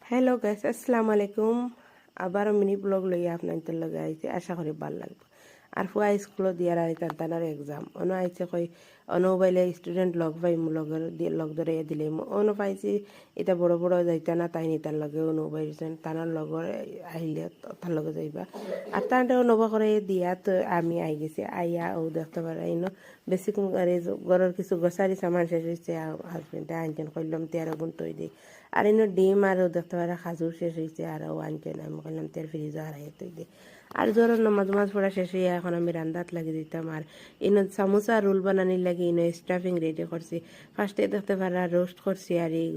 Hello guys, আসসালামু আলাইকুম। আবারও মিনি ব্লগ লইয়া আপনাদের লগে আইছি, আশা করি ভাল লাগবে। আর ফুয়া স্কুলত দিয়ার আই তার এক্সাম অন আইছে কই অনবাইলে স্টুডেন্ট লগ পাই লগর লগ ধরে দিলে অন পাইছি। এটা বড় বড় যাইতা না তাই নি তার লগে অনুবাইছেন তানার লগর আইলে তার লগে যাইবা। আর তানটা অনুভব করে দিয়া তো আমি আই গেছি, আইয়া ও দেখতে পারাই ন বেশি ঘরের কিছু গোসারি সামান শেষ হয়েছে। হাজবেন্ডে আনছেন কইলাম তেরো গুণ তৈ দিই। আর ইনো ডিম আরও দেখতে পারা খাজুর শেষ হয়েছে আরও আনছেন, আমি কইলাম তের ফ্রিজও হারাই তৈ দিই। আর ধরো নমাজ মাছ পড়া শেষ হইয়া এখন আমি রান্দাত লাগি দিতাম। আর ইনো সামোসা রোল বানানির লাগে ইনো স্টাফিং রেডি করছি। ফার্স্টে দেখতে পারা রোস্ট করছি আর এই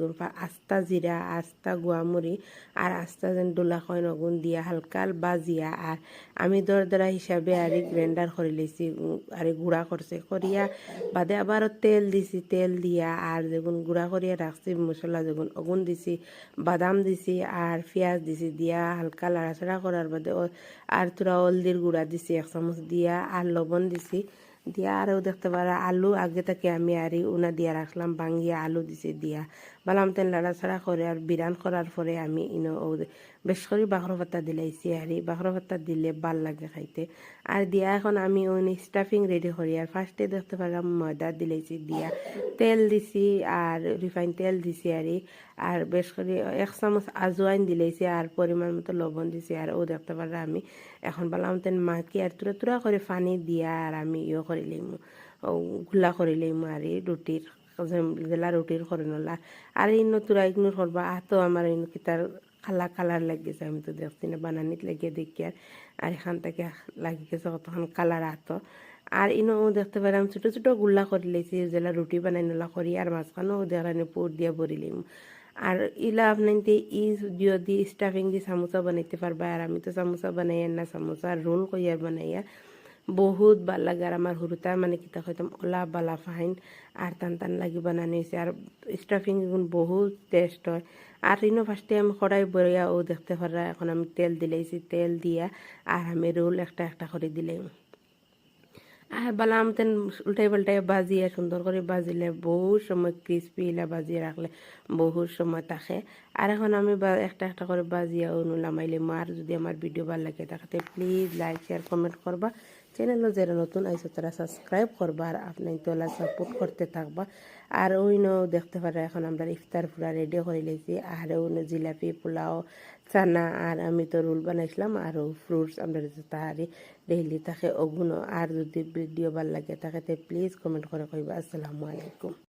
আস্তা জিরা, আস্তা গুয়ামুড়ি আর আস্তা যেন ডোলা কয় নগুন দিয়া হালকা বাজিয়া আর আমি দরদরা হিসাবে আর গ্রাইন্ডার করে লিছি আর গুঁড়া করছে করিয়া বাদে আবার তেল দিছি, তেল দিয়া আর যেগুন গুঁড়া করিয়া রাখছি মশলা যেগুন অগুন দিছি, বাদাম দিছি আর পেঁয়াজ দিছি দিয়া হালকা লাড়াচাড়া করার বাদে আর তোরা হলদির গুঁড়া দিছি 1 চামচ দিয়া আর লবণ দিছি দিয়া আরও দেখতে পারা আলু আগে থেকে আমি আর উনা দিয়া রাখলাম ভাঙ্গিয়া আলু দিছি দিয়া বালাম তেল লাড়াচাড়া করে আর বিরান করার পরে আমি বেশ করে বাখর পাতা দিলাইছি আর এই বাখর পাতা দিলে ভাল লাগে খাইতে। আর দিয়া এখন আমি স্টাফিং রেডি করি আর ফার্স্টে দেখতে পারলাম ময়দা দিলাইছি দিয়া তেল দিছি আর রিফাইন তেল দিছি আর বেশ করে 1 চামচ আজওয়াইন দিলাইছি আর পরিমাণ মতো লবণ দিছি আর ও দেখতে পারলাম আমি এখন বালাম তেন মাখি আর তুরা তুরা করে পানি দিয়া আর আমি করে লইমু গুলা করে লইমু আর রুটির জেলা রুটির করে নলা আর ইনো তুরা ইগনোর করবা তো আমার ইনো কিতার কালার লাগিয়েছে, আমি তো দেখছি না বানানিত লাগিয়ে দেখি আর এখান থেকে লাগি গেছে কতক্ষণ কালার আতো। আর ইনো দেখতে পারাম ছোটো ছোটো গুল্লা করে লেছি যেলা রুটি বানাই নলা করি আর মাঝখানেও দেখানি পুর দিয়ে ভরিলিম। আর ইলা আপনার যদি স্টাফিং দিয়ে সামোসা বানাইতে পারবা আর আমি তো সামোসা বানাই না, সামোসা রোল কইয়ার বানাইয়া বহুত ভাল লাগে। আর আমার হুরুতা মানে কিতা কইতাম ওলা বালা ফাইন আর টান লাগি বানানি হয়েছে আর স্টাফিং বহুত টেস্ট হয়। আর ইনো ফার্স্টে আমি কড়াই বইয়া ও দেখতে পারা এখন আমি তেল দিলাইছি, তেল দিয়া আর আমি রোল একটা একটা করে দিলাম আর বালাম তেন উল্টাই পাল্টাই বাজিয়ে সুন্দর করে বাজিলে বহুত সময় ক্রিস্পি ইলা বাজিয়ে রাখলে বহুত সময় থাকে। আর এখন আমি একটা একটা করে বাজিয়ে নামাইলে আর যদি আমার ভিডিও ভালো লাগে তাকে প্লিজ লাইক শেয়ার কমেন্ট করবা, চ্যানেলও যারা নতুন আইসো তারা সাবস্ক্রাইব করবা আর আপনি তোলা সাপোর্ট করতে থাকবা। আর দেখতে পারে এখন আমরা ইফতার পুরা রেডি করে লেছি আর জিলাপি পোলাও চানা আর আমি তো রোল বানাইছিলাম আর ফ্রুটস আমরা তাহারি ডেইলি থাকে ওগুলো। আর যদি ভিডিও ভালো লাগে তাকে প্লিজ কমেন্ট করে কইবা। আসসালামু আলাইকুম।